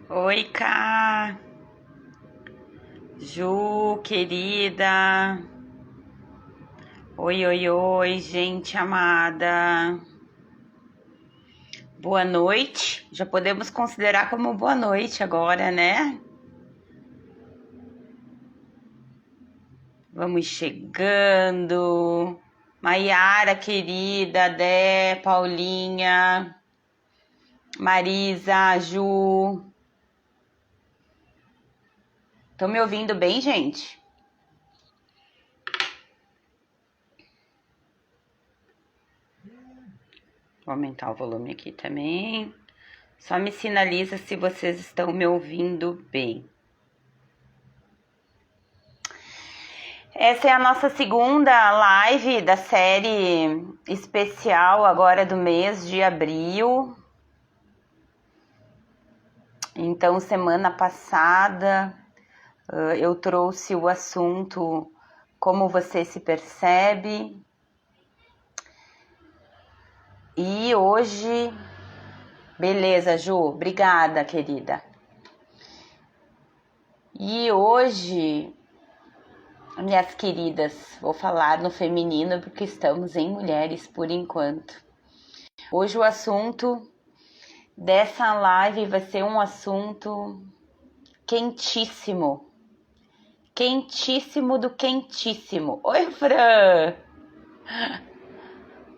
Oi, Cá. Ju, querida. Oi, oi, oi, gente amada. Boa noite. Já podemos considerar como boa noite agora, né? Vamos chegando. Maiara, querida, Dé, Paulinha, Marisa, Ju. Estão me ouvindo bem, gente? Vou aumentar o volume aqui também. Só me sinaliza se vocês estão me ouvindo bem. Essa é a nossa segunda live da série especial agora do mês de abril. Então, semana passada eu trouxe o assunto Como Você Se Percebe. E hoje... Beleza, Ju? Obrigada, querida. E hoje... Minhas queridas, vou falar no feminino porque estamos em mulheres por enquanto. Hoje o assunto dessa live vai ser um assunto quentíssimo. Quentíssimo do quentíssimo. Oi, Fran!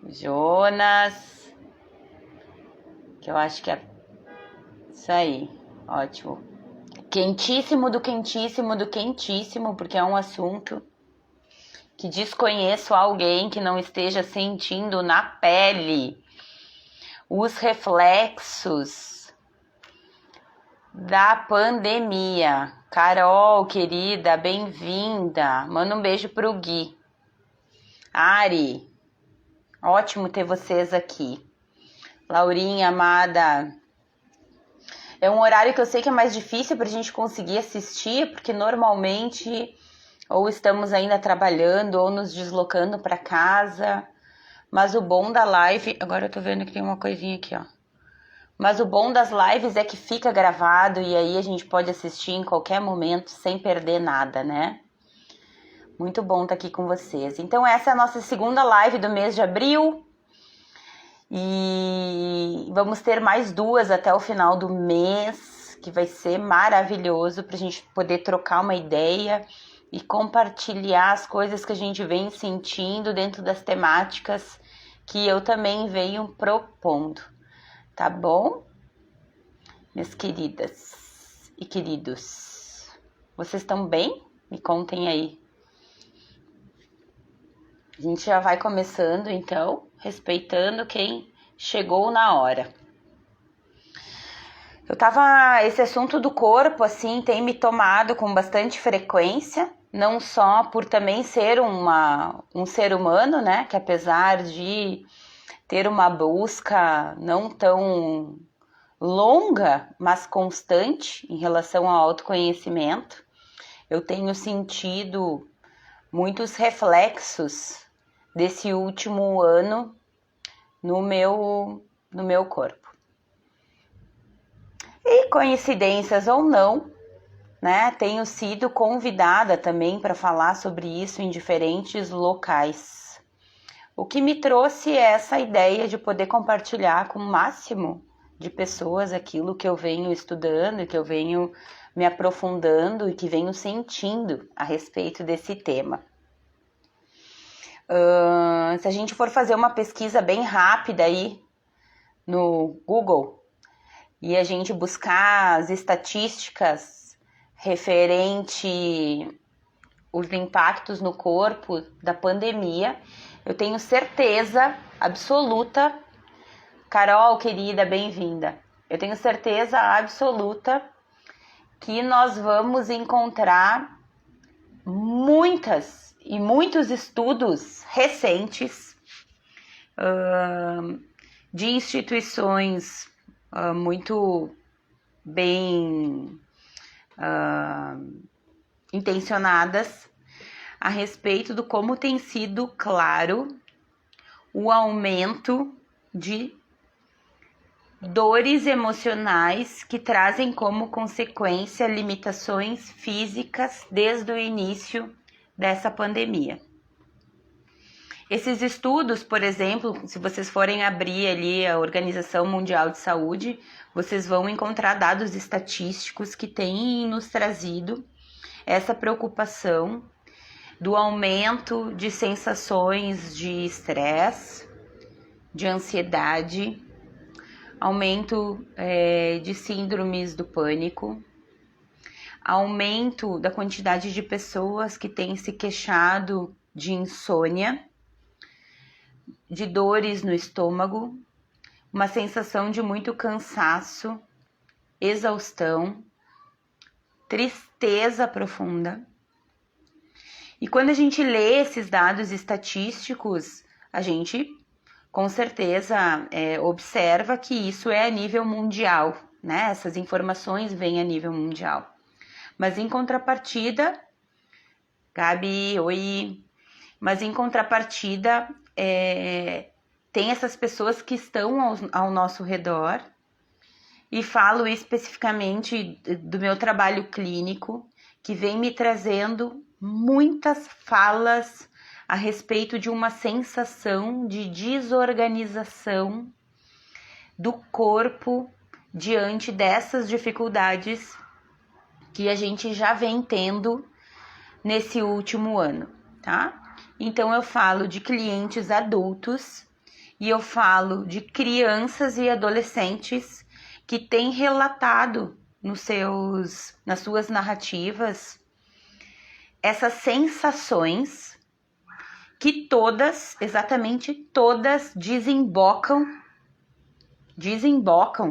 Jonas. Que eu acho que é isso aí. Ótimo. Quentíssimo do quentíssimo do quentíssimo, porque é um assunto que desconheço alguém que não esteja sentindo na pele os reflexos da pandemia. Carol, querida, bem-vinda. Manda um beijo pro Gui. Ari, ótimo ter vocês aqui. Laurinha, amada. É um horário que eu sei que é mais difícil pra gente conseguir assistir, porque normalmente ou estamos ainda trabalhando ou nos deslocando para casa. Mas o bom da live... Agora eu tô vendo que tem uma coisinha aqui, ó. Mas o bom das lives é que fica gravado e aí a gente pode assistir em qualquer momento sem perder nada, né? Muito bom estar aqui com vocês. Então essa é a nossa segunda live do mês de abril. E vamos ter mais duas até o final do mês, que vai ser maravilhoso para a gente poder trocar uma ideia e compartilhar as coisas que a gente vem sentindo dentro das temáticas que eu também venho propondo. Tá bom? Minhas queridas e queridos, vocês estão bem? Me contem aí. A gente já vai começando, então, respeitando quem chegou na hora. Esse assunto do corpo, assim, tem me tomado com bastante frequência, não só por também ser um ser humano, né, que apesar de ter uma busca não tão longa, mas constante em relação ao autoconhecimento, eu tenho sentido muitos reflexos desse último ano no meu corpo. E coincidências ou não, né, tenho sido convidada também para falar sobre isso em diferentes locais. O que me trouxe é essa ideia de poder compartilhar com o máximo de pessoas aquilo que eu venho estudando, que eu venho me aprofundando e que venho sentindo a respeito desse tema. Se a gente for fazer uma pesquisa bem rápida aí no Google e a gente buscar as estatísticas referente os impactos no corpo da pandemia, eu tenho certeza absoluta, Carol, querida, bem-vinda, eu tenho certeza absoluta que nós vamos encontrar muitos estudos recentes de instituições muito bem intencionadas a respeito do como tem sido claro o aumento de dores emocionais que trazem como consequência limitações físicas desde o início dessa pandemia. Esses estudos, por exemplo, se vocês forem abrir ali a Organização Mundial de Saúde, vocês vão encontrar dados estatísticos que têm nos trazido essa preocupação do aumento de sensações de estresse, de ansiedade, aumento de síndromes do pânico, aumento da quantidade de pessoas que têm se queixado de insônia, de dores no estômago, uma sensação de muito cansaço, exaustão, tristeza profunda. E quando a gente lê esses dados estatísticos, a gente com certeza observa que isso é a nível mundial, né? Essas informações vêm a nível mundial. Mas em contrapartida, Gabi, oi, mas em contrapartida tem essas pessoas que estão ao nosso redor, e falo especificamente do meu trabalho clínico, que vem me trazendo muitas falas a respeito de uma sensação de desorganização do corpo diante dessas dificuldades que a gente já vem tendo nesse último ano, tá? Então eu falo de clientes adultos e eu falo de crianças e adolescentes que têm relatado nas suas narrativas essas sensações que todas, exatamente todas, desembocam,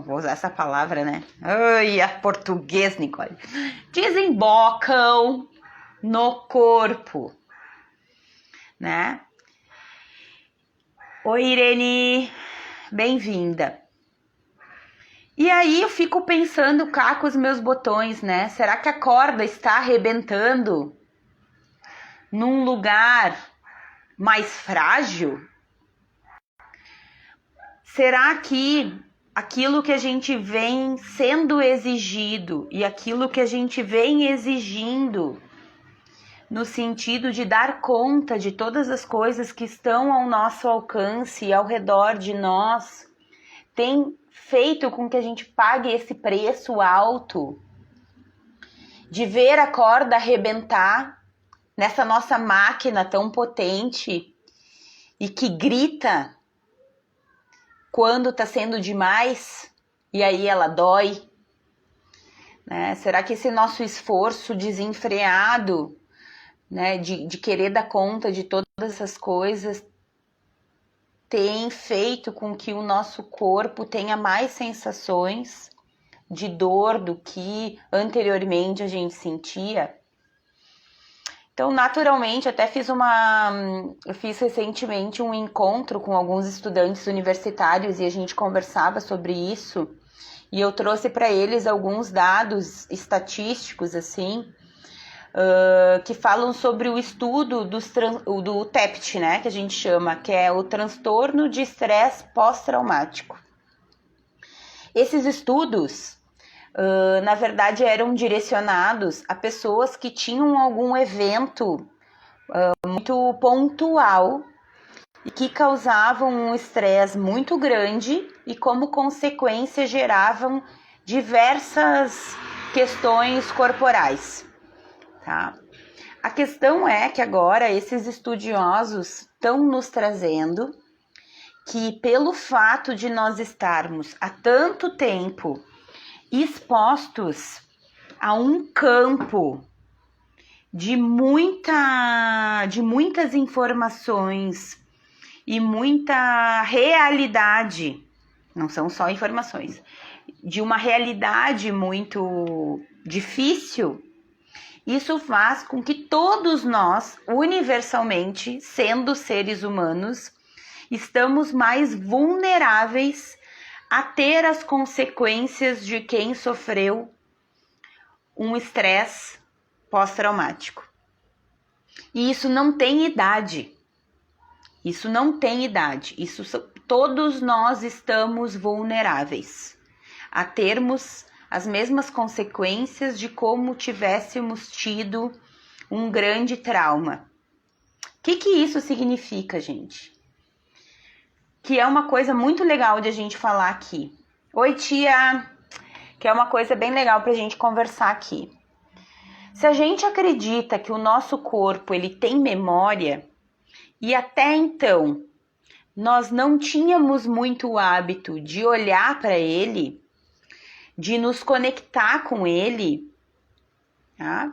vou usar essa palavra, né? Ai, a português, Nicole. Desembocam no corpo, né? Oi, Irene, bem-vinda. E aí eu fico pensando cá com os meus botões, né? Será que a corda está arrebentando num lugar mais frágil? Será que aquilo que a gente vem sendo exigido e aquilo que a gente vem exigindo no sentido de dar conta de todas as coisas que estão ao nosso alcance e ao redor de nós, tem feito com que a gente pague esse preço alto de ver a corda arrebentar nessa nossa máquina tão potente e que grita quando tá sendo demais e aí ela dói, né? Será que esse nosso esforço desenfreado, né, de querer dar conta de todas essas coisas tem feito com que o nosso corpo tenha mais sensações de dor do que anteriormente a gente sentia? Então, naturalmente, até eu fiz recentemente um encontro com alguns estudantes universitários e a gente conversava sobre isso, e eu trouxe para eles alguns dados estatísticos, assim, que falam sobre o estudo do TEPT, né, que a gente chama, que é o transtorno de estresse pós-traumático. Esses estudos, na verdade, eram direcionados a pessoas que tinham algum evento muito pontual e que causavam um estresse muito grande e, como consequência, geravam diversas questões corporais. Tá? A questão é que agora esses estudiosos estão nos trazendo que, pelo fato de nós estarmos há tanto tempo expostos a um campo de muitas informações e muita realidade, não são só informações, de uma realidade muito difícil, isso faz com que todos nós, universalmente, sendo seres humanos, estamos mais vulneráveis a ter as consequências de quem sofreu um estresse pós-traumático. E isso não tem idade. Isso todos nós estamos vulneráveis a termos as mesmas consequências de como tivéssemos tido um grande trauma. O que isso significa, gente? Que é uma coisa muito legal de a gente falar aqui. Oi, tia! Que é uma coisa bem legal pra gente conversar aqui. Se a gente acredita que o nosso corpo ele tem memória, e até então nós não tínhamos muito o hábito de olhar para ele, de nos conectar com ele, tá?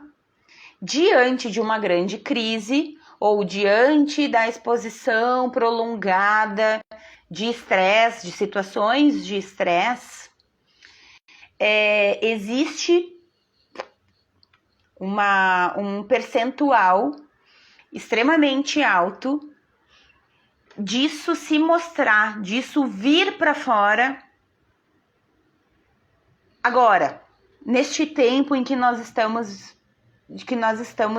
Diante de uma grande crise ou diante da exposição prolongada de estresse, de situações de estresse, existe um percentual extremamente alto disso se mostrar, disso vir para fora agora, neste tempo em que nós estamos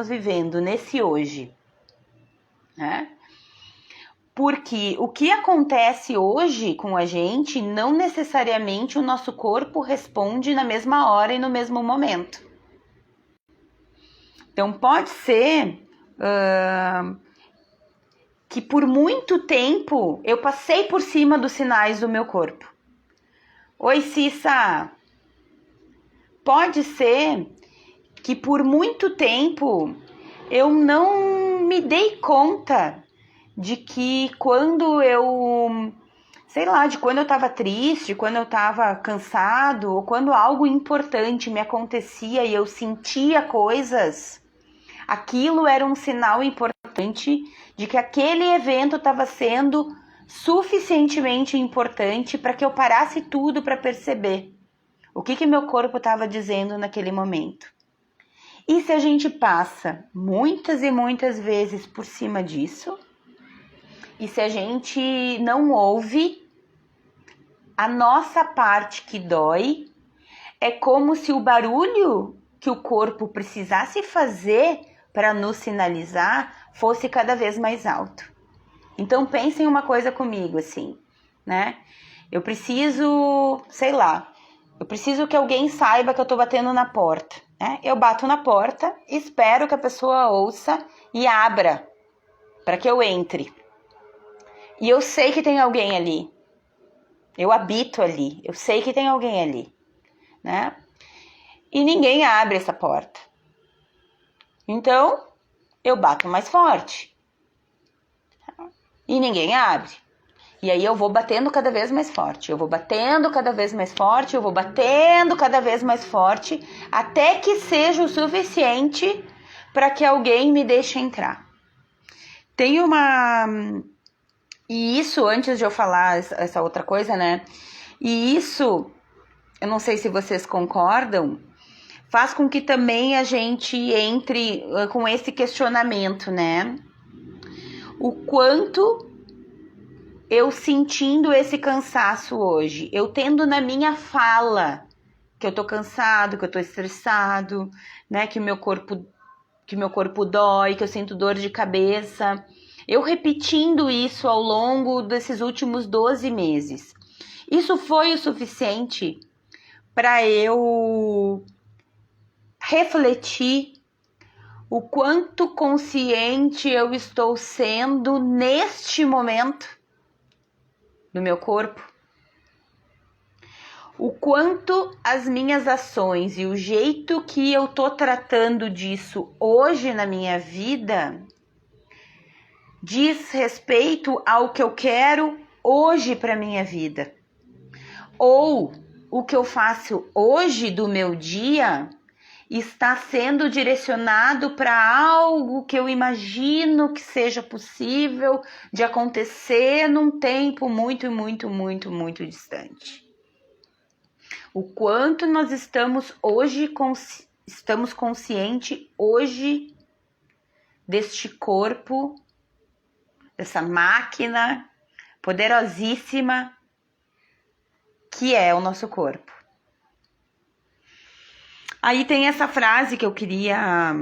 vivendo, nesse hoje, né? Porque o que acontece hoje com a gente, não necessariamente o nosso corpo responde na mesma hora e no mesmo momento. Então pode ser que por muito tempo eu passei por cima dos sinais do meu corpo. Oi, Cissa! Pode ser que por muito tempo eu não me dei conta de que quando eu, de quando eu estava triste, quando eu estava cansado, ou quando algo importante me acontecia e eu sentia coisas, aquilo era um sinal importante de que aquele evento estava sendo suficientemente importante para que eu parasse tudo para perceber o que meu corpo estava dizendo naquele momento. E se a gente passa muitas e muitas vezes por cima disso, e se a gente não ouve a nossa parte que dói, é como se o barulho que o corpo precisasse fazer para nos sinalizar fosse cada vez mais alto. Então pensem uma coisa comigo, assim, né? Eu preciso que alguém saiba que eu tô batendo na porta, né? Eu bato na porta, espero que a pessoa ouça e abra para que eu entre. E eu sei que tem alguém ali. Eu habito ali, eu sei que tem alguém ali, né? E ninguém abre essa porta. Então, eu bato mais forte. E ninguém abre. E aí eu vou batendo cada vez mais forte. Eu vou batendo cada vez mais forte. Eu vou batendo cada vez mais forte. Até que seja o suficiente para que alguém me deixe entrar. Tem uma... E isso, antes de eu falar essa outra coisa, né? E isso, eu não sei se vocês concordam, faz com que também a gente entre com esse questionamento, né? O quanto eu sentindo esse cansaço hoje, eu tendo na minha fala que eu tô cansado, que eu tô estressado, né? Que meu corpo dói, que eu sinto dor de cabeça. Eu repetindo isso ao longo desses últimos 12 meses. Isso foi o suficiente para eu refletir o quanto consciente eu estou sendo neste momento do meu corpo. O quanto as minhas ações e o jeito que eu tô tratando disso hoje na minha vida diz respeito ao que eu quero hoje para minha vida. Ou o que eu faço hoje do meu dia está sendo direcionado para algo que eu imagino que seja possível de acontecer num tempo muito, muito, muito, muito distante. O quanto nós estamos hoje estamos conscientes hoje deste corpo, dessa máquina poderosíssima que é o nosso corpo. Aí tem essa frase que eu queria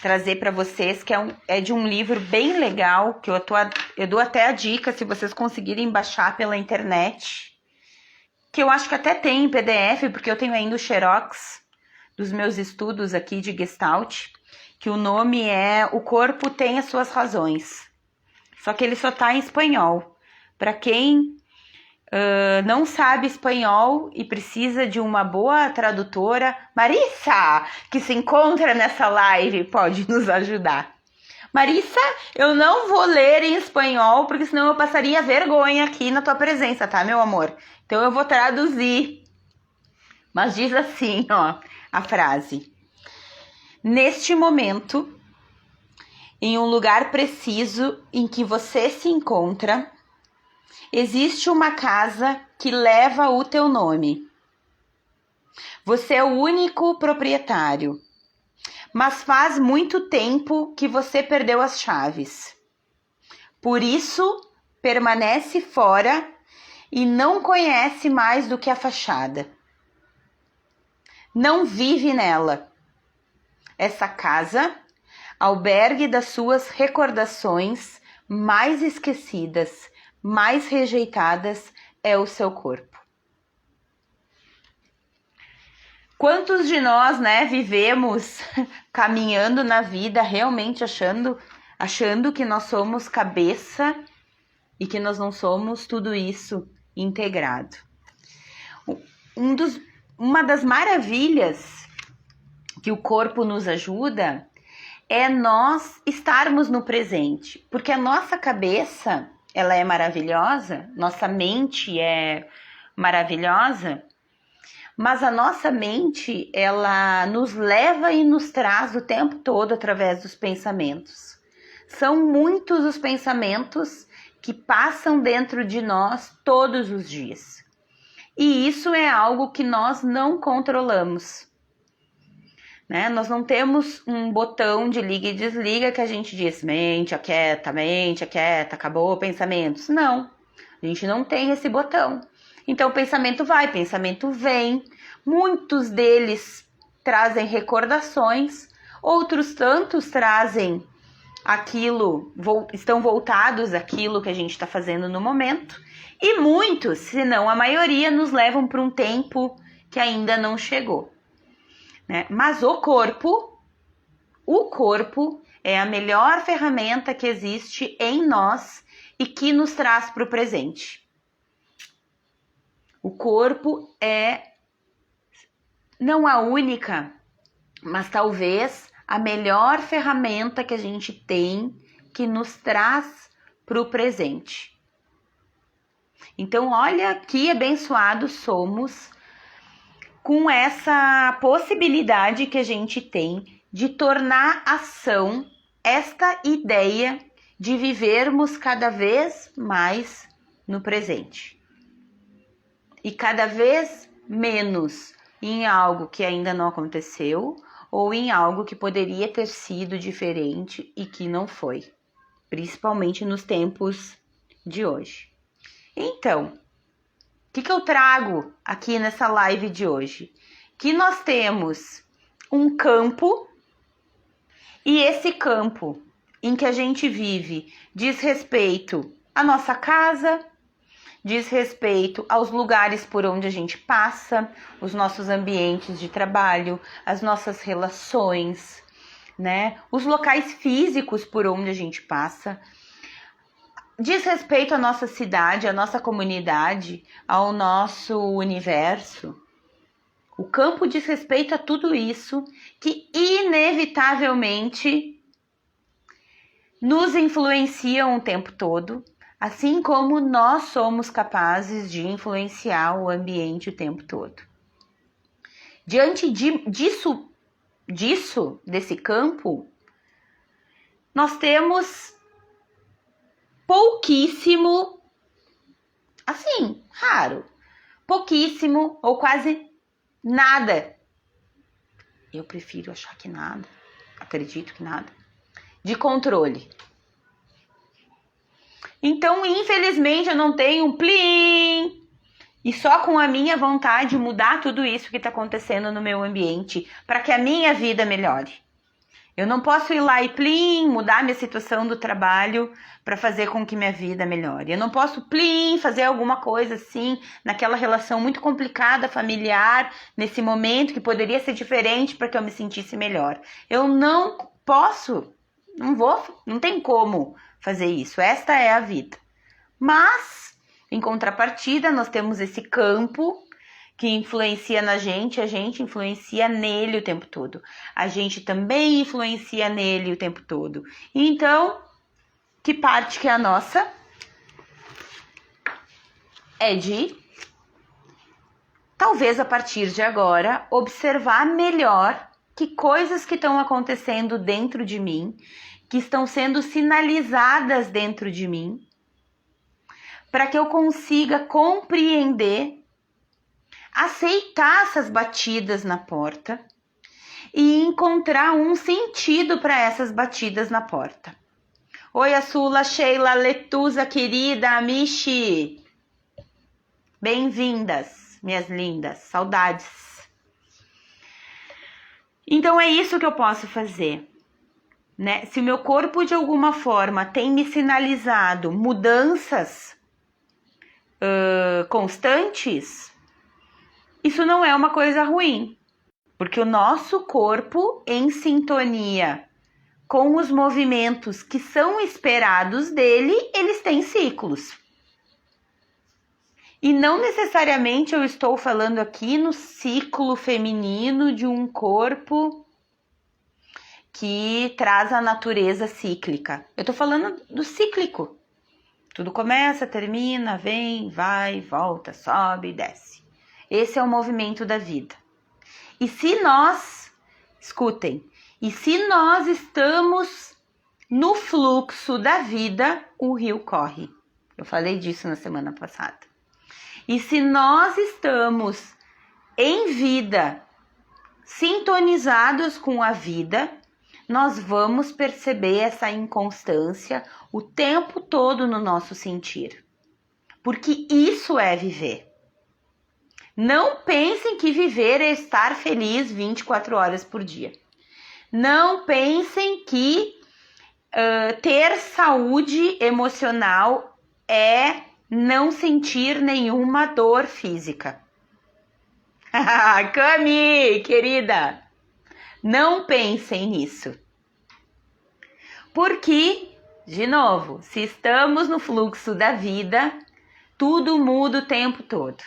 trazer para vocês, que é de um livro bem legal, que eu dou até a dica, se vocês conseguirem baixar pela internet, que eu acho que até tem em PDF, porque eu tenho ainda o xerox dos meus estudos aqui de Gestalt, que o nome é O Corpo Tem as Suas Razões. Só que ele só tá em espanhol. Para quem não sabe espanhol e precisa de uma boa tradutora, Marissa, que se encontra nessa live, pode nos ajudar. Marissa, eu não vou ler em espanhol, porque senão eu passaria vergonha aqui na tua presença, tá, meu amor? Então eu vou traduzir. Mas diz assim, ó, a frase. Neste momento, em um lugar preciso em que você se encontra, existe uma casa que leva o teu nome. Você é o único proprietário, mas faz muito tempo que você perdeu as chaves. Por isso, permanece fora e não conhece mais do que a fachada. Não vive nela. Essa casa, albergue das suas recordações mais esquecidas, mais rejeitadas, é o seu corpo. Quantos de nós, né, vivemos caminhando na vida realmente achando que nós somos cabeça e que nós não somos tudo isso integrado? Uma das maravilhas que o corpo nos ajuda é nós estarmos no presente, porque a nossa cabeça, ela é maravilhosa, nossa mente é maravilhosa, mas a nossa mente, ela nos leva e nos traz o tempo todo através dos pensamentos. São muitos os pensamentos que passam dentro de nós todos os dias. E isso é algo que nós não controlamos. Né? Nós não temos um botão de liga e desliga que a gente diz mente aquieta, acabou pensamentos. Não, a gente não tem esse botão. Então o pensamento vai, pensamento vem. Muitos deles trazem recordações, outros tantos trazem estão voltados àquilo que a gente está fazendo no momento. E muitos, se não a maioria, nos levam para um tempo que ainda não chegou. Né? Mas o corpo é a melhor ferramenta que existe em nós e que nos traz para o presente. O corpo é não a única, mas talvez a melhor ferramenta que a gente tem que nos traz para o presente. Então, olha que abençoados somos com essa possibilidade que a gente tem de tornar ação esta ideia de vivermos cada vez mais no presente. E cada vez menos em algo que ainda não aconteceu ou em algo que poderia ter sido diferente e que não foi, principalmente nos tempos de hoje. Então, o que eu trago aqui nessa live de hoje? Que nós temos um campo e esse campo em que a gente vive diz respeito à nossa casa, diz respeito aos lugares por onde a gente passa, os nossos ambientes de trabalho, as nossas relações, né? Os locais físicos por onde a gente passa. Diz respeito à nossa cidade, à nossa comunidade, ao nosso universo. O campo diz respeito a tudo isso que inevitavelmente nos influenciam o tempo todo, assim como nós somos capazes de influenciar o ambiente o tempo todo. Diante desse campo, nós temos pouquíssimo, assim, raro, pouquíssimo ou quase nada. Eu prefiro achar que nada, acredito que nada, de controle. Então, infelizmente, eu não tenho um plim e só com a minha vontade mudar tudo isso que está acontecendo no meu ambiente para que a minha vida melhore. Eu não posso ir lá e plim, mudar minha situação do trabalho para fazer com que minha vida melhore. Eu não posso plim, fazer alguma coisa assim, naquela relação muito complicada, familiar, nesse momento que poderia ser diferente para que eu me sentisse melhor. Eu não posso, não tem como fazer isso. Esta é a vida. Mas, em contrapartida, nós temos esse campo que influencia na gente, a gente influencia nele o tempo todo. A gente também influencia nele o tempo todo. Então, que parte que é a nossa? É de, talvez a partir de agora, observar melhor que coisas que estão acontecendo dentro de mim, que estão sendo sinalizadas dentro de mim, para que eu consiga compreender, aceitar essas batidas na porta e encontrar um sentido para essas batidas na porta. Oi, a Sula, Sheila, Letusa, querida, Michi. Bem-vindas, minhas lindas, saudades. Então é isso que eu posso fazer, né? Se o meu corpo de alguma forma tem me sinalizado mudanças constantes, isso não é uma coisa ruim, porque o nosso corpo, em sintonia com os movimentos que são esperados dele, eles têm ciclos. E não necessariamente eu estou falando aqui no ciclo feminino de um corpo que traz a natureza cíclica. Eu estou falando do cíclico. Tudo começa, termina, vem, vai, volta, sobe, desce. Esse é o movimento da vida. E se nós, escutem, e se nós estamos no fluxo da vida, o rio corre. Eu falei disso na semana passada. E se nós estamos em vida, sintonizados com a vida, nós vamos perceber essa inconstância o tempo todo no nosso sentir. Porque isso é viver. Não pensem que viver é estar feliz 24 horas por dia. Não pensem que ter saúde emocional é não sentir nenhuma dor física. Cami, querida, não pensem nisso. Porque, de novo, se estamos no fluxo da vida, tudo muda o tempo todo.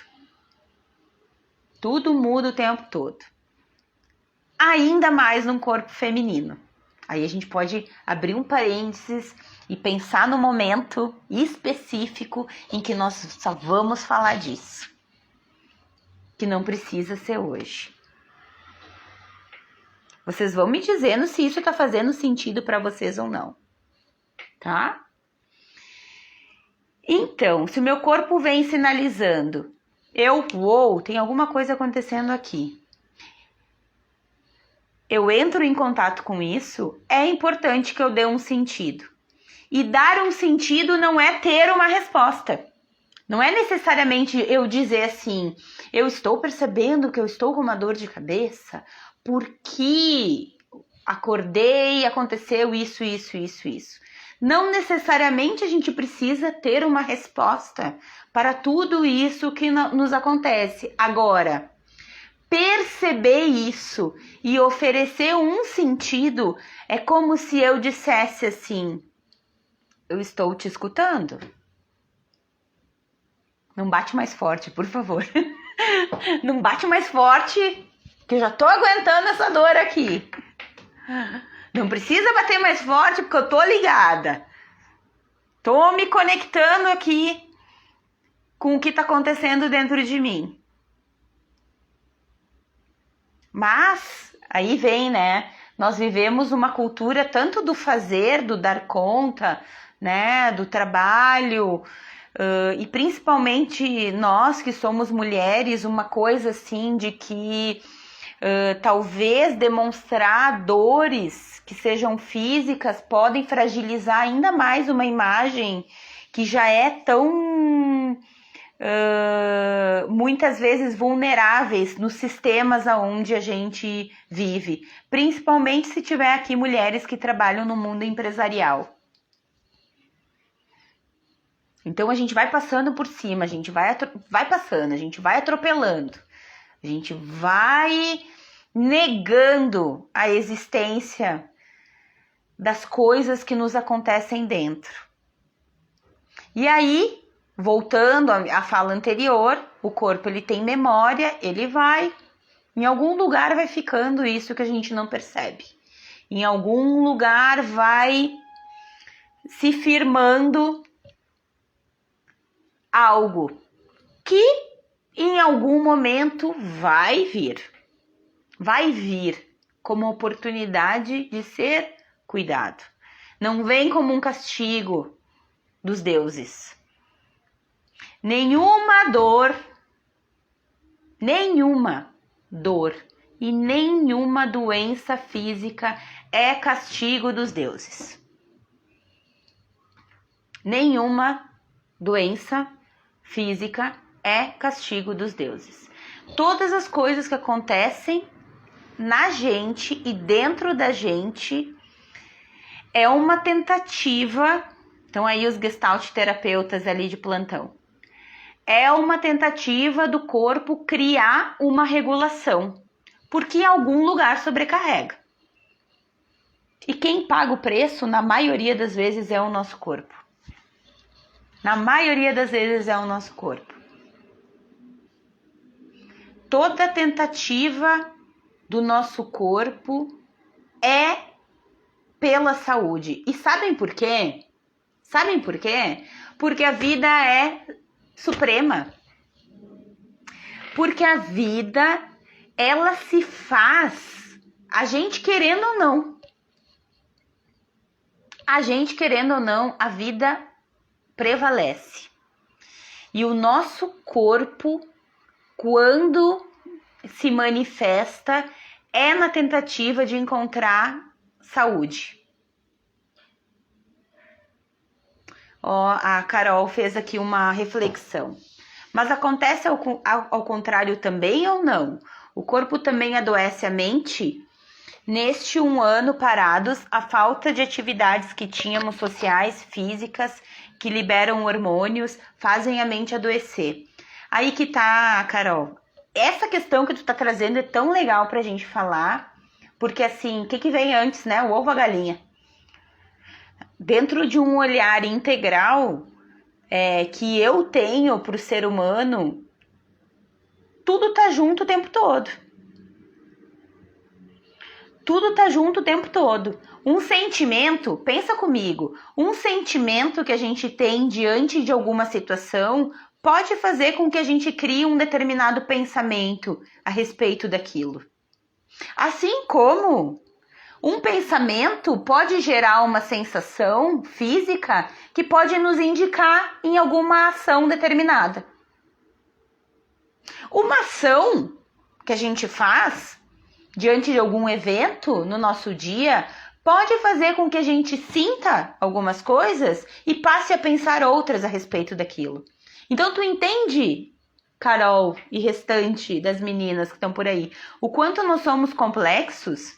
Tudo muda o tempo todo. Ainda mais num corpo feminino. Aí a gente pode abrir um parênteses e pensar no momento específico em que nós só vamos falar disso. Que não precisa ser hoje. Vocês vão me dizendo se isso tá fazendo sentido para vocês ou não. Tá? Então, se o meu corpo vem sinalizando, tem alguma coisa acontecendo aqui. Eu entro em contato com isso, é importante que eu dê um sentido. E dar um sentido não é ter uma resposta. Não é necessariamente eu dizer assim, eu estou percebendo que eu estou com uma dor de cabeça porque acordei e aconteceu isso. Não necessariamente a gente precisa ter uma resposta para tudo isso que nos acontece. Agora, perceber isso e oferecer um sentido é como se eu dissesse assim, eu estou te escutando. Não bate mais forte, por favor. Não bate mais forte, que eu já tô aguentando essa dor aqui. Não precisa bater mais forte, porque eu tô ligada. Tô me conectando aqui com o que tá acontecendo dentro de mim. Mas, aí vem, né? Nós vivemos uma cultura tanto do fazer, do dar conta, né? Do trabalho, e principalmente nós que somos mulheres, uma coisa assim de que talvez demonstrar dores que sejam físicas podem fragilizar ainda mais uma imagem que já é tão muitas vezes vulneráveis nos sistemas aonde a gente vive, principalmente se tiver aqui mulheres que trabalham no mundo empresarial. Então a gente vai passando por cima, a gente vai passando, a gente vai atropelando, a gente vai negando a existência das coisas que nos acontecem dentro. E aí, voltando à fala anterior, o corpo ele tem memória, ele vai, em algum lugar vai ficando isso que a gente não percebe. Em algum lugar vai se firmando algo que em algum momento vai vir como oportunidade de ser cuidado. Não vem como um castigo dos deuses. Nenhuma dor e nenhuma doença física é castigo dos deuses. Nenhuma doença física é castigo dos deuses. Todas as coisas que acontecem na gente e dentro da gente é uma tentativa. Então aí os gestalt terapeutas ali de plantão. É uma tentativa do corpo criar uma regulação, porque em algum lugar sobrecarrega. E quem paga o preço, na maioria das vezes, é o nosso corpo. Na maioria das vezes é o nosso corpo. Toda tentativa do nosso corpo é pela saúde. E sabem por quê? Sabem por quê? Porque a vida é suprema. Porque a vida, ela se faz, a gente querendo ou não. A gente querendo ou não, a vida prevalece. E o nosso corpo, quando se manifesta, é na tentativa de encontrar saúde. A Carol fez aqui uma reflexão. Mas acontece ao contrário também ou não? O corpo também adoece a mente? Neste 1 ano parados, a falta de atividades que tínhamos sociais, físicas, que liberam hormônios, fazem a mente adoecer. Aí que tá, Carol. Essa questão que tu tá trazendo é tão legal pra gente falar, porque assim, o que vem antes, né? O ovo ou a galinha? Dentro de um olhar integral que eu tenho pro ser humano, tudo tá junto o tempo todo. Tudo tá junto o tempo todo. Um sentimento, pensa comigo, um sentimento que a gente tem diante de alguma situação pode fazer com que a gente crie um determinado pensamento a respeito daquilo. Assim como um pensamento pode gerar uma sensação física que pode nos indicar em alguma ação determinada. Uma ação que a gente faz diante de algum evento no nosso dia pode fazer com que a gente sinta algumas coisas e passe a pensar outras a respeito daquilo. Então tu entende, Carol e restante das meninas que estão por aí, o quanto nós somos complexos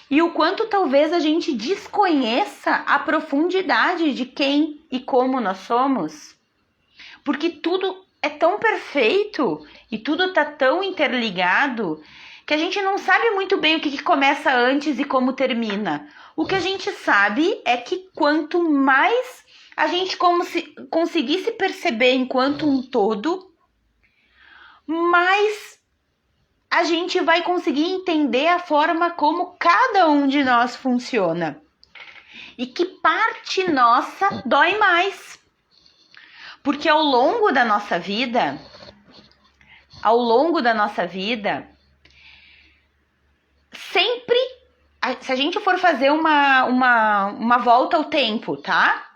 e o quanto talvez a gente desconheça a profundidade de quem e como nós somos? Porque tudo é tão perfeito e tudo tá tão interligado que a gente não sabe muito bem o que começa antes e como termina. O que a gente sabe é que quanto mais a gente conseguisse perceber enquanto um todo, mais a gente vai conseguir entender a forma como cada um de nós funciona. E que parte nossa dói mais. Porque ao longo da nossa vida, sempre, se a gente for fazer uma volta ao tempo, tá?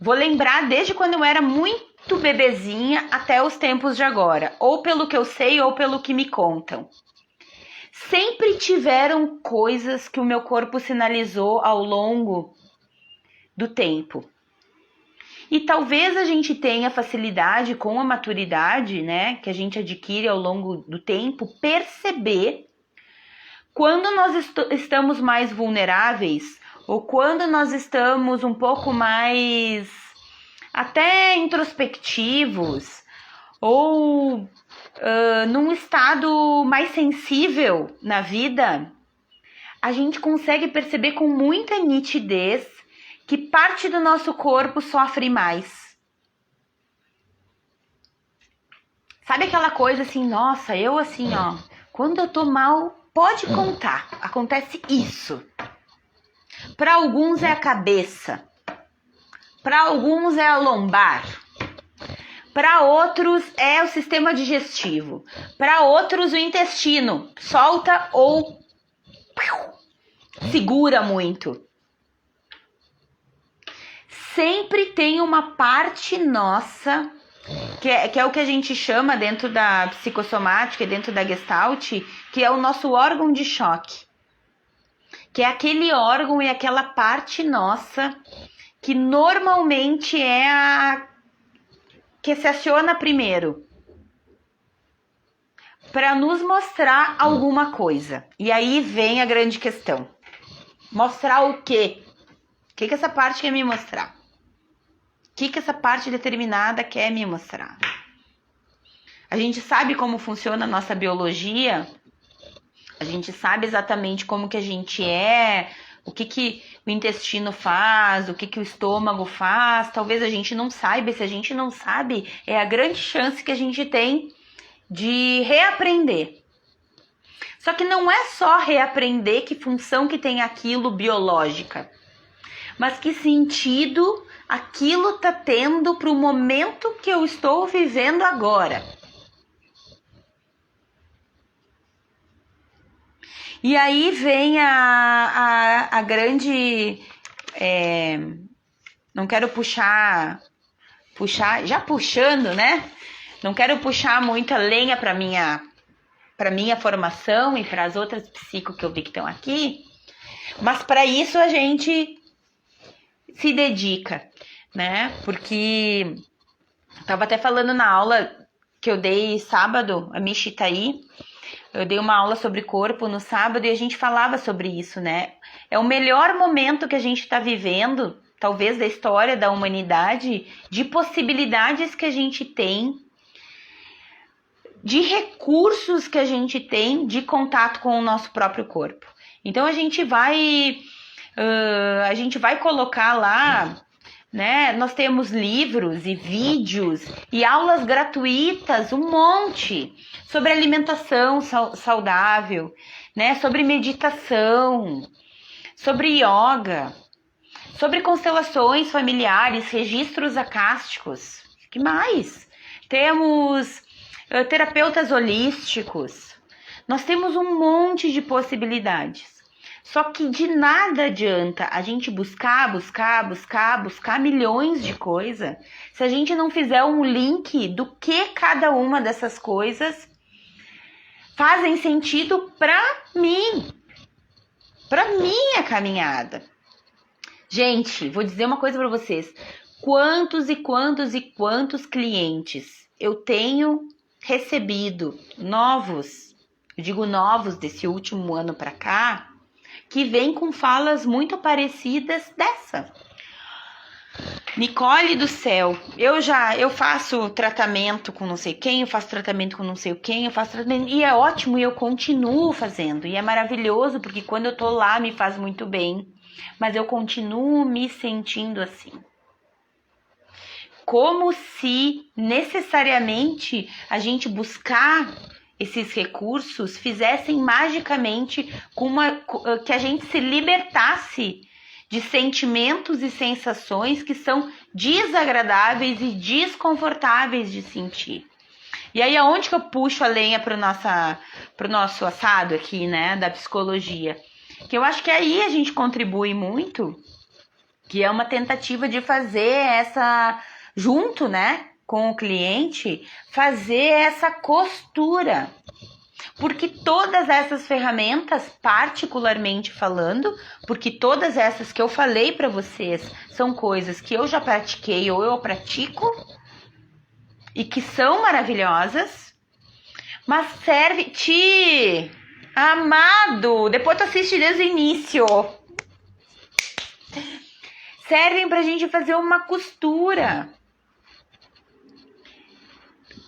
Vou lembrar desde quando eu era muito bebezinha até os tempos de agora. Ou pelo que eu sei, ou pelo que me contam. Sempre tiveram coisas que o meu corpo sinalizou ao longo do tempo. E talvez a gente tenha facilidade com a maturidade, né, que a gente adquire ao longo do tempo, perceber quando nós estamos mais vulneráveis ou quando nós estamos um pouco mais até introspectivos ou num estado mais sensível na vida, a gente consegue perceber com muita nitidez que parte do nosso corpo sofre mais. Sabe aquela coisa assim, nossa, eu assim, ó, quando eu tô mal, pode contar, acontece isso. Para alguns é a cabeça, para alguns é a lombar, para outros é o sistema digestivo, para outros o intestino, solta ou segura muito. Sempre tem uma parte nossa, que é o que a gente chama dentro da psicossomática e dentro da Gestalt, que é o nosso órgão de choque. Que é aquele órgão e aquela parte nossa que normalmente é a que se aciona primeiro para nos mostrar alguma coisa. E aí vem a grande questão. Mostrar o quê? O que essa parte quer me mostrar? O que essa parte determinada quer me mostrar? A gente sabe como funciona a nossa biologia, a gente sabe exatamente como que a gente é, o que o intestino faz, o que o estômago faz. Talvez a gente não saiba, e se a gente não sabe, é a grande chance que a gente tem de reaprender. Só que não é só reaprender que função que tem aquilo biológica, mas que sentido aquilo tá tendo para o momento que eu estou vivendo agora. E aí vem a grande... não quero puxar, já puxando, né? Não quero puxar muita lenha para minha formação e para as outras psico que eu vi que estão aqui, mas para isso a gente se dedica, né? Porque estava até falando na aula que eu dei sábado, a Michi tá aí, eu dei uma aula sobre corpo no sábado e a gente falava sobre isso, né? É o melhor momento que a gente está vivendo, talvez da história da humanidade, de possibilidades que a gente tem, de recursos que a gente tem de contato com o nosso próprio corpo. Então a gente vai colocar lá, né? Nós temos livros e vídeos e aulas gratuitas, um monte, sobre alimentação saudável, né? Sobre meditação, sobre yoga, sobre constelações familiares, registros acásticos. Que mais? Temos terapeutas holísticos. Nós temos um monte de possibilidades. Só que de nada adianta a gente buscar milhões de coisas se a gente não fizer um link do que cada uma dessas coisas fazem sentido para mim, para minha caminhada. Gente, vou dizer uma coisa para vocês. Quantos e quantos clientes eu tenho recebido novos, eu digo novos desse último ano para cá, que vem com falas muito parecidas dessa. Nicole do céu, eu faço tratamento com não sei quem, eu faço tratamento com não sei quem, eu faço tratamento, e é ótimo e eu continuo fazendo, e é maravilhoso porque quando eu tô lá me faz muito bem, mas eu continuo me sentindo assim. Como se necessariamente a gente buscar esses recursos fizessem magicamente que a gente se libertasse de sentimentos e sensações que são desagradáveis e desconfortáveis de sentir. E aí aonde que eu puxo a lenha pro nosso assado aqui, né, da psicologia? Que eu acho que aí a gente contribui muito, que é uma tentativa de fazer essa, junto, né, com o cliente, fazer essa costura. Porque todas essas ferramentas, particularmente falando, porque todas essas que eu falei para vocês são coisas que eu já pratiquei ou eu pratico e que são maravilhosas, mas serve... Amado, depois tu assiste desde o início. Servem pra gente fazer uma costura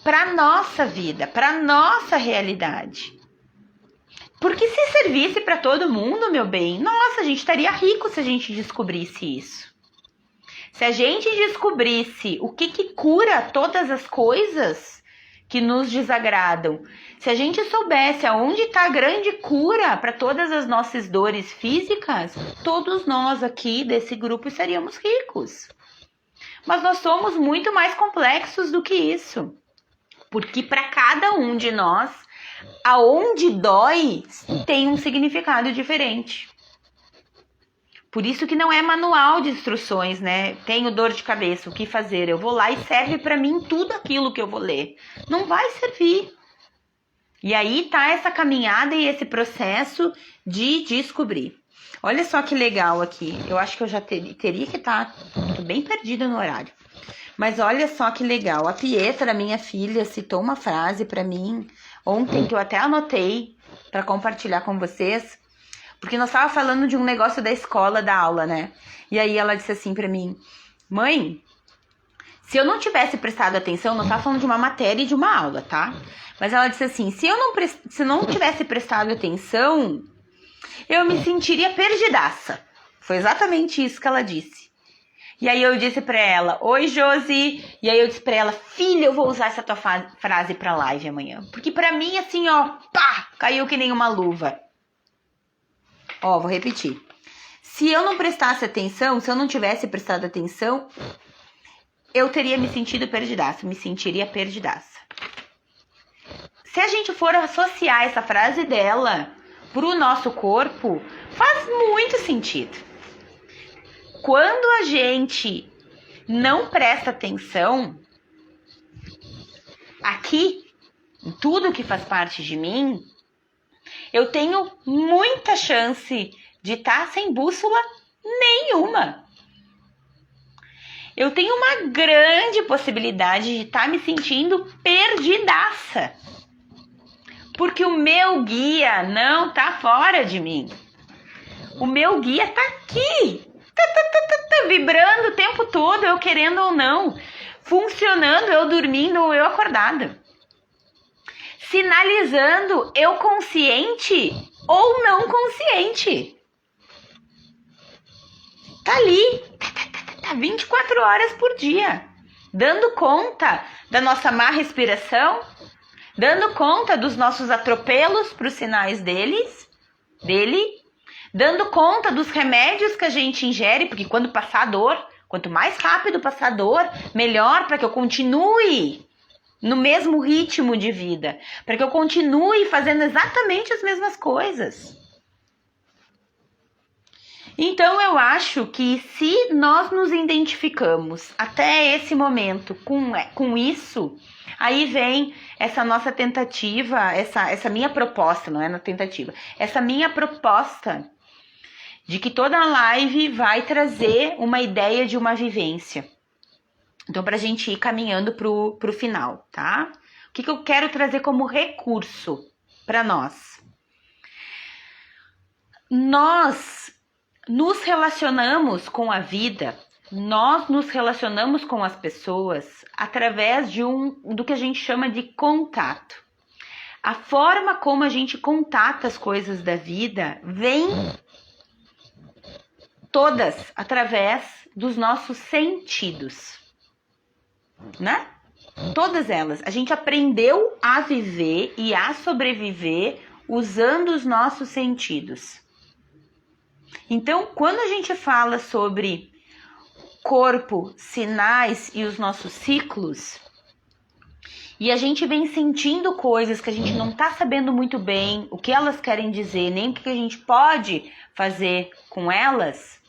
pra nossa vida, pra nossa realidade. Porque se servisse pra todo mundo, meu bem, nossa, a gente estaria rico se a gente descobrisse isso. Se a gente descobrisse o que cura todas as coisas que nos desagradam, se a gente soubesse aonde está a grande cura para todas as nossas dores físicas, todos nós aqui desse grupo seríamos ricos. Mas nós somos muito mais complexos do que isso. Porque para cada um de nós, aonde dói, tem um significado diferente. Por isso que não é manual de instruções, né? Tenho dor de cabeça, o que fazer? Eu vou lá e serve para mim tudo aquilo que eu vou ler. Não vai servir. E aí tá essa caminhada e esse processo de descobrir. Olha só que legal aqui. Eu acho que eu já teria que estar bem perdida no horário. Mas olha só que legal. A Pietra, minha filha, citou uma frase para mim ontem que eu até anotei para compartilhar com vocês. Porque nós tava falando de um negócio da escola, da aula, né? E aí ela disse assim pra mim: mãe, se eu não tivesse prestado atenção, não tava falando de uma matéria e de uma aula, tá? Mas ela disse assim, se não tivesse prestado atenção, eu me sentiria perdidaça. Foi exatamente isso que ela disse. E aí eu disse pra ela, oi Josi. E aí eu disse pra ela, filha, eu vou usar essa tua frase pra live amanhã. Porque pra mim, assim, ó, pá, caiu que nem uma luva. Ó, vou repetir. Se eu não prestasse atenção, se eu não tivesse prestado atenção, eu teria me sentido perdidaça, me sentiria perdidaça. Se a gente for associar essa frase dela pro nosso corpo, faz muito sentido. Quando a gente não presta atenção, aqui, em tudo que faz parte de mim, eu tenho muita chance de estar sem bússola nenhuma. Eu tenho uma grande possibilidade de estar me sentindo perdidaça. Porque o meu guia não está fora de mim. O meu guia está aqui. Vibrando o tempo todo, eu querendo ou não. Funcionando, eu dormindo ou eu acordada. Sinalizando eu consciente ou não consciente. Tá ali, 24 horas por dia, dando conta da nossa má respiração, dando conta dos nossos atropelos para os sinais dele, dando conta dos remédios que a gente ingere, porque quando passar a dor, quanto mais rápido passar a dor, melhor para que eu continue no mesmo ritmo de vida, para que eu continue fazendo exatamente as mesmas coisas. Então eu acho que se nós nos identificamos até esse momento com isso, aí vem essa nossa tentativa, essa minha proposta, não é na tentativa, essa minha proposta de que toda live vai trazer uma ideia de uma vivência. Então, para a gente ir caminhando pro final, tá? O que eu quero trazer como recurso para nós? Nós nos relacionamos com a vida, nós nos relacionamos com as pessoas através do que a gente chama de contato. A forma como a gente contata as coisas da vida vem todas através dos nossos sentidos. Né? Todas elas. A gente aprendeu a viver e a sobreviver usando os nossos sentidos. Então, quando a gente fala sobre corpo, sinais e os nossos ciclos, e a gente vem sentindo coisas que a gente não está sabendo muito bem o que elas querem dizer, nem o que a gente pode fazer com elas,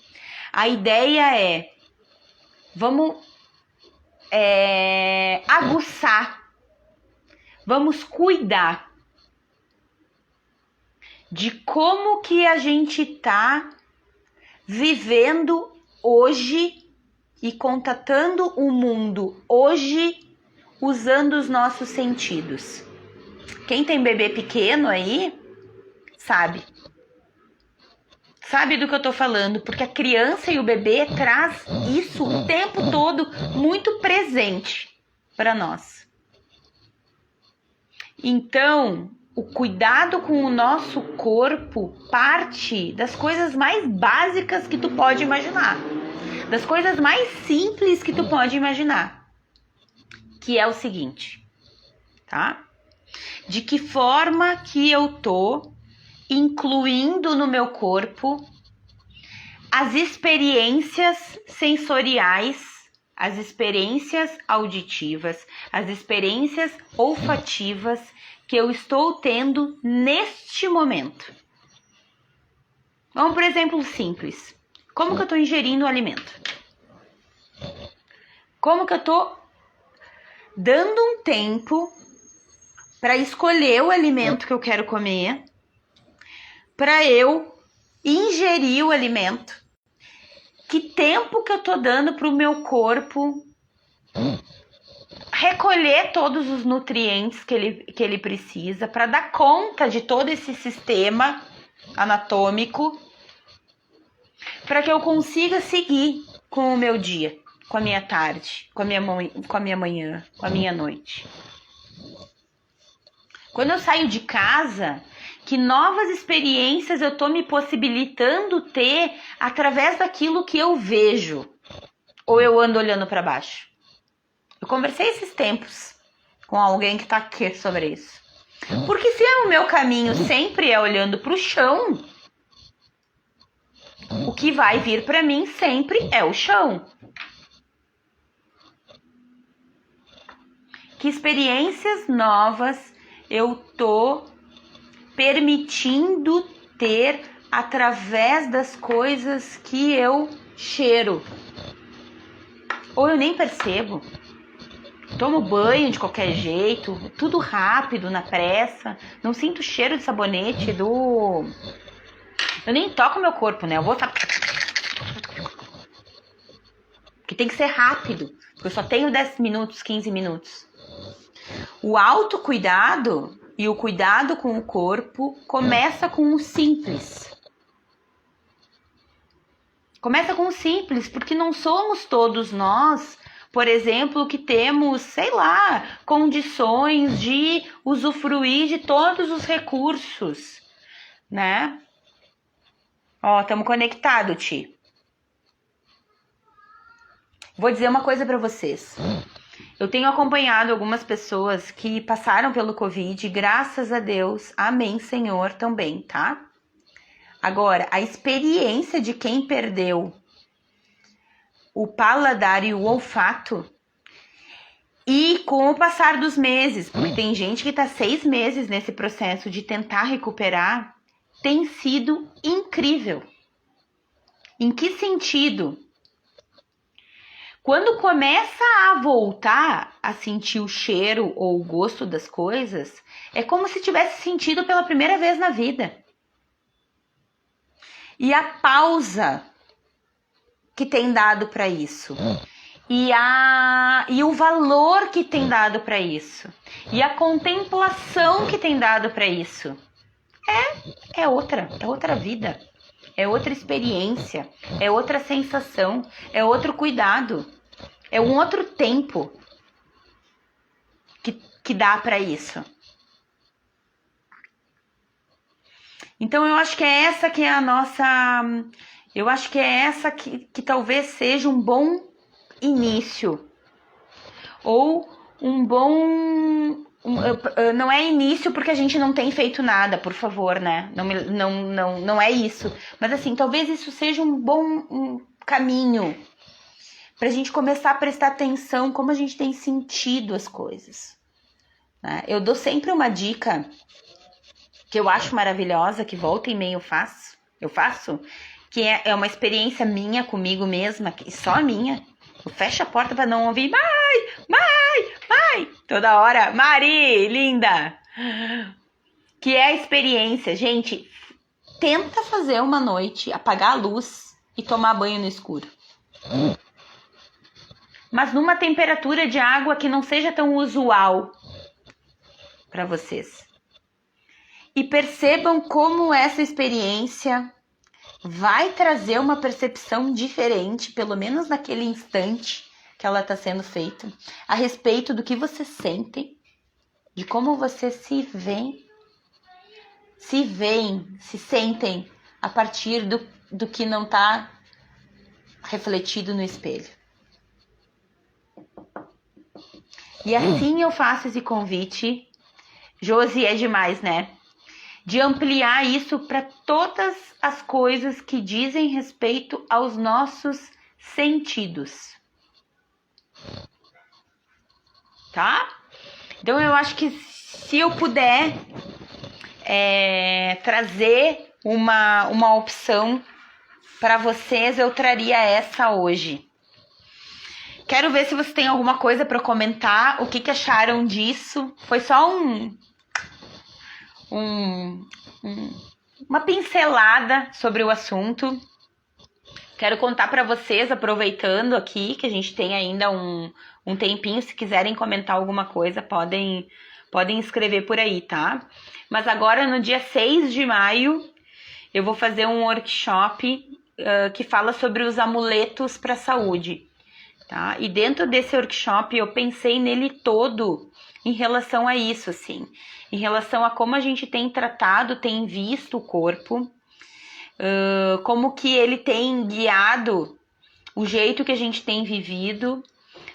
a ideia é, vamos aguçar, vamos cuidar. de como que a gente tá vivendo hoje e contatando o mundo hoje usando os nossos sentidos. Quem tem bebê pequeno aí, sabe do que eu tô falando, porque a criança e o bebê traz isso o tempo todo muito presente para nós. Então, o cuidado com o nosso corpo parte das coisas mais básicas que tu pode imaginar, das coisas mais simples que tu pode imaginar, que é o seguinte, tá? De que forma que eu tô incluindo no meu corpo as experiências sensoriais, as experiências auditivas, as experiências olfativas que eu estou tendo neste momento. Vamos por exemplo simples. Como que eu estou ingerindo o alimento? Como que eu estou dando um tempo para escolher o alimento que eu quero comer, para eu ingerir o alimento? Que tempo que eu tô dando pro meu corpo recolher todos os nutrientes que ele precisa para dar conta de todo esse sistema anatômico, para que eu consiga seguir com o meu dia, com a minha tarde, com a minha manhã, com a minha noite. Quando eu saio de casa, que novas experiências eu tô me possibilitando ter através daquilo que eu vejo? Ou eu ando olhando para baixo? Eu conversei esses tempos com alguém que tá aqui sobre isso. Porque se o meu caminho sempre é olhando pro chão, o que vai vir para mim sempre é o chão. Que experiências novas eu tô permitindo ter através das coisas que eu cheiro? Ou eu nem percebo. Tomo banho de qualquer jeito, tudo rápido, na pressa. Não sinto o cheiro de sabonete Eu nem toco meu corpo, né? Eu vou... Porque tem que ser rápido. Porque eu só tenho 10 minutos, 15 minutos. O autocuidado e o cuidado com o corpo começa com o simples. Começa com o simples, porque não somos todos nós, por exemplo, que temos, sei lá, condições de usufruir de todos os recursos, né? Ó, estamos conectados, Ti. Vou dizer uma coisa para vocês. Eu tenho acompanhado algumas pessoas que passaram pelo Covid, graças a Deus, amém, Senhor, também, tá? Agora, a experiência de quem perdeu o paladar e o olfato, e com o passar dos meses, porque tem gente que tá 6 meses nesse processo de tentar recuperar, tem sido incrível. Em que sentido? Quando começa a voltar a sentir o cheiro ou o gosto das coisas, é como se tivesse sentido pela primeira vez na vida. E a pausa que tem dado para isso, e o valor que tem dado para isso, e a contemplação que tem dado para isso, é outra vida, é outra experiência, é outra sensação, é outro cuidado, é um outro tempo que dá para isso. Então eu acho que é essa que é a nossa... Eu acho que é essa que talvez seja um bom início. Ou um bom... não é início porque a gente não tem feito nada, por favor, né? Não é isso. Mas assim, talvez isso seja um bom caminho pra gente começar a prestar atenção como a gente tem sentido as coisas, né? Eu dou sempre uma dica que eu acho maravilhosa, que volta e meia eu faço, que é uma experiência minha comigo mesma, que só minha. Eu fecho a porta para não ouvir, mãe, toda hora, Mari, linda. Que é a experiência, gente, tenta fazer uma noite, apagar a luz e tomar banho no escuro. Mas numa temperatura de água que não seja tão usual para vocês. E percebam como essa experiência vai trazer uma percepção diferente, pelo menos naquele instante que ela está sendo feita, a respeito do que vocês sentem, de como vocês se sentem a partir do que não está refletido no espelho. E assim eu faço esse convite, Josi, é demais, né? De ampliar isso para todas as coisas que dizem respeito aos nossos sentidos. Tá? Então eu acho que se eu puder trazer uma opção para vocês, eu traria essa hoje. Quero ver se vocês têm alguma coisa para comentar, o que acharam disso. Foi só uma pincelada sobre o assunto. Quero contar para vocês, aproveitando aqui, que a gente tem ainda um tempinho, se quiserem comentar alguma coisa, podem escrever por aí, tá? Mas agora, no dia 6 de maio, eu vou fazer um workshop que fala sobre os amuletos para a saúde, tá? E dentro desse workshop, eu pensei nele todo em relação a isso, assim, em relação a como a gente tem tratado, tem visto o corpo, como que ele tem guiado o jeito que a gente tem vivido,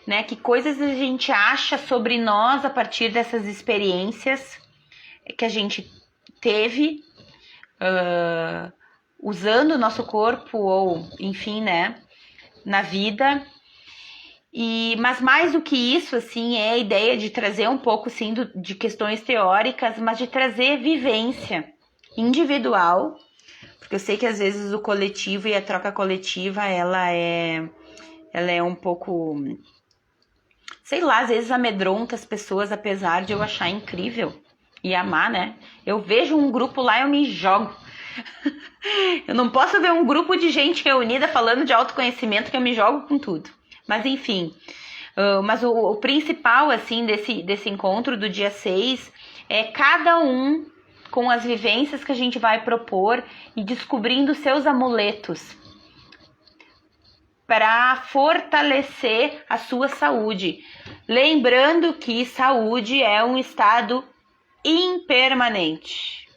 né? Que coisas a gente acha sobre nós a partir dessas experiências que a gente teve usando o nosso corpo ou, enfim, né, na vida. Mas mais do que isso, assim, é a ideia de trazer um pouco, sim, de questões teóricas, mas de trazer vivência individual, porque eu sei que às vezes o coletivo e a troca coletiva, ela é um pouco, sei lá, às vezes amedronta as pessoas, apesar de eu achar incrível e amar, né? Eu vejo um grupo lá, eu me jogo. Eu não posso ver um grupo de gente reunida falando de autoconhecimento que eu me jogo com tudo. Mas enfim, mas o principal, assim, desse encontro do dia 6 é cada um com as vivências que a gente vai propor e descobrindo seus amuletos para fortalecer a sua saúde. Lembrando que saúde é um estado impermanente,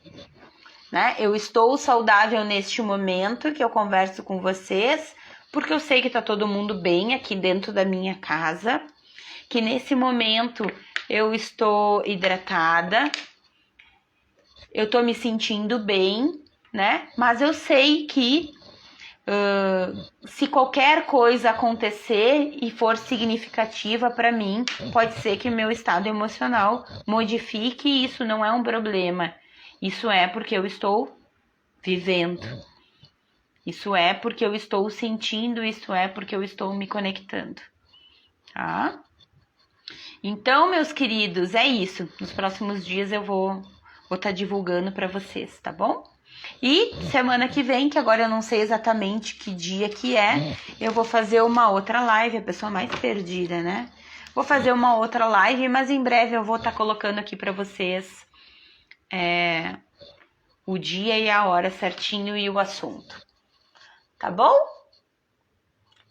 né? Eu estou saudável neste momento que eu converso com vocês, porque eu sei que tá todo mundo bem aqui dentro da minha casa, que nesse momento eu estou hidratada, eu tô me sentindo bem, né? Mas eu sei que se qualquer coisa acontecer e for significativa para mim, pode ser que o meu estado emocional modifique e isso não é um problema. Isso é porque eu estou vivendo. Isso é porque eu estou sentindo, isso é porque eu estou me conectando, tá? Então, meus queridos, é isso. Nos próximos dias eu vou estar divulgando para vocês, tá bom? E semana que vem, que agora eu não sei exatamente que dia que é, eu vou fazer uma outra live, a pessoa mais perdida, né? Vou fazer uma outra live, mas em breve eu vou estar colocando aqui para vocês o dia e a hora certinho e o assunto. Tá bom?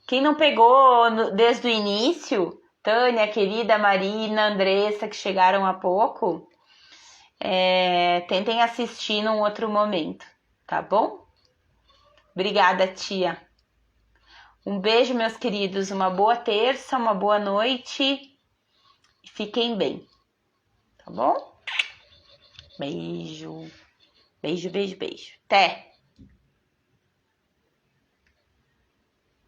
Quem não pegou desde o início, Tânia, querida, Marina, Andressa, que chegaram há pouco, tentem assistir num outro momento, tá bom? Obrigada, tia. Um beijo, meus queridos, uma boa terça, uma boa noite. Fiquem bem, tá bom? Beijo, beijo, beijo, beijo. Até!